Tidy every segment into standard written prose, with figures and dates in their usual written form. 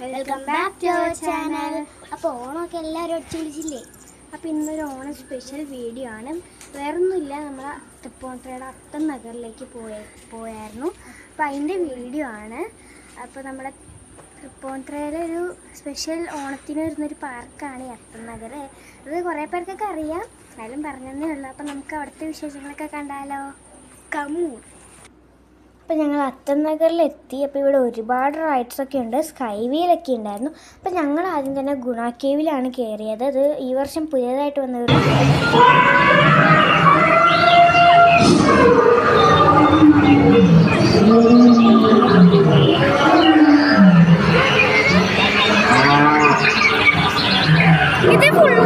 Welcome back to our channel. അപ്പോൾ ഓണമൊക്കെ എല്ലാവരും അടിച്ചു വിളിച്ചില്ലേ? അപ്പോൾ ഇന്നൊരു ഓണം സ്പെഷ്യൽ വീഡിയോ ആണ്. വേറൊന്നുമില്ല, നമ്മൾ തൃപ്പൂണിത്തുറയുടെ അത്തം നഗറിലേക്ക് പോയായിരുന്നു. അപ്പോൾ അതിൻ്റെ വീഡിയോ ആണ്. അപ്പോൾ നമ്മുടെ തൃപ്പൂണിത്തുറയിലെ ഒരു സ്പെഷ്യൽ ഓണത്തിന് വരുന്നൊരു പാർക്കാണ് ഈ അത്തം നഗർ. അത് കുറേ പേർക്കൊക്കെ അറിയാം, എന്നാലും പറഞ്ഞതേ ഉള്ളൂ. അപ്പോൾ നമുക്ക് അവിടുത്തെ വിശേഷങ്ങളൊക്കെ കണ്ടാലോ? കമൂ. അപ്പോൾ ഞങ്ങൾ അത്തം നഗറിലെത്തി. അപ്പോൾ ഇവിടെ ഒരുപാട് റൈഡ്സൊക്കെ ഉണ്ട്, സ്കൈ വീലൊക്കെ ഉണ്ടായിരുന്നു. അപ്പോൾ ഞങ്ങൾ ആദ്യം തന്നെ ഗുണ കേവിലാണ് കയറിയത്. അത് ഈ വർഷം പുതിയതായിട്ട് വന്ന ഒരു ഇത് ഫുള്ള്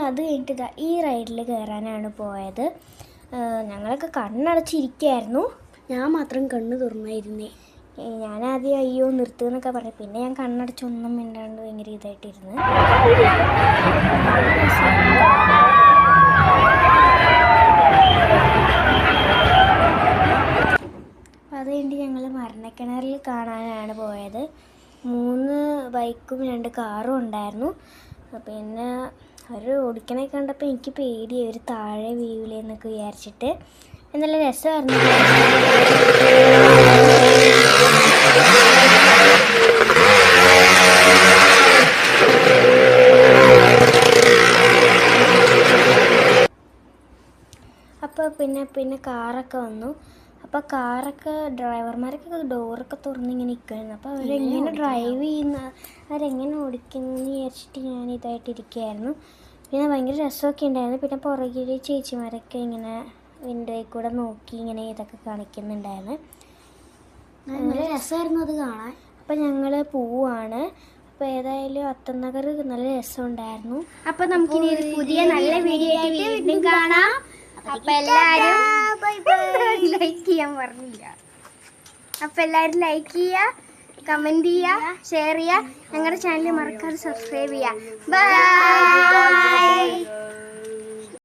അത് കഴിഞ്ഞിട്ട് ഈ റൈഡിൽ കയറാനാണ് പോയത്. ഞങ്ങളൊക്കെ കണ്ണടച്ചിരിക്കുകയായിരുന്നു. ഞാൻ മാത്രം കണ്ണ് തുറന്നായിരുന്നേ. ഞാനാദ്യം അയ്യോ നിർത്തുന്നൊക്കെ പറഞ്ഞു. പിന്നെ ഞാൻ കണ്ണടച്ചൊന്നും മിണ്ടാണ്ട് ഭയങ്കര ഇതായിട്ടിരുന്നു. അപ്പം അത് കഴിഞ്ഞിട്ട് ഞങ്ങൾ മരണക്കിണറിൽ കാണാനാണ് പോയത്. 3 ബൈക്കും 2 കാറും ഉണ്ടായിരുന്നു. പിന്നെ അവർ ഓടിക്കണേ കണ്ടപ്പോൾ എനിക്ക് പേടിയായി, അവർ താഴെ വീവിലെന്നൊക്കെ വിചാരിച്ചിട്ട്. നല്ല രസമായിരുന്നു. അപ്പോൾ പിന്നെ കാറൊക്കെ വന്നു. അപ്പോൾ കാറൊക്കെ ഡ്രൈവർമാരൊക്കെ ഡോറൊക്കെ തുറന്നിങ്ങനെ നിൽക്കുമായിരുന്നു. അപ്പോൾ അവരെങ്ങനെ ഡ്രൈവ് ചെയ്യുന്ന, അവരെങ്ങനെ ഓടിക്കുന്നു വിചാരിച്ചിട്ട് ഞാൻ ഇതായിട്ടിരിക്കുകയായിരുന്നു. പിന്നെ ഭയങ്കര രസമൊക്കെ ഉണ്ടായിരുന്നു. പിന്നെ പുറകിൽ ചേച്ചിമാരൊക്കെ ഇങ്ങനെ വിൻഡോയിൽ കൂടെ നോക്കി ഇങ്ങനെ ഇതൊക്കെ കാണിക്കുന്നുണ്ടായിരുന്നു. നല്ല രസമായിരുന്നു അത് കാണാൻ. അപ്പം ഞങ്ങൾ പോവാണ്. അപ്പോൾ ഏതായാലും അത്തം നഗർ നല്ല രസമുണ്ടായിരുന്നു. അപ്പോൾ നമുക്കിനി ഒരു പുതിയ നല്ല വീഡിയോ ആയിട്ട് വീണ്ടും കാണാം. അപ്പം എല്ലാവരും ലൈക്ക് ചെയ്യാൻ പറഞ്ഞില്ല. അപ്പം എല്ലാവരും ലൈക്ക് ചെയ്യുക, കമൻറ്റ് ചെയ്യുക, ഷെയർ ചെയ്യുക. ഞങ്ങളുടെ ചാനൽ മറക്കാതെ സബ്സ്ക്രൈബ് ചെയ്യുക. ബൈ.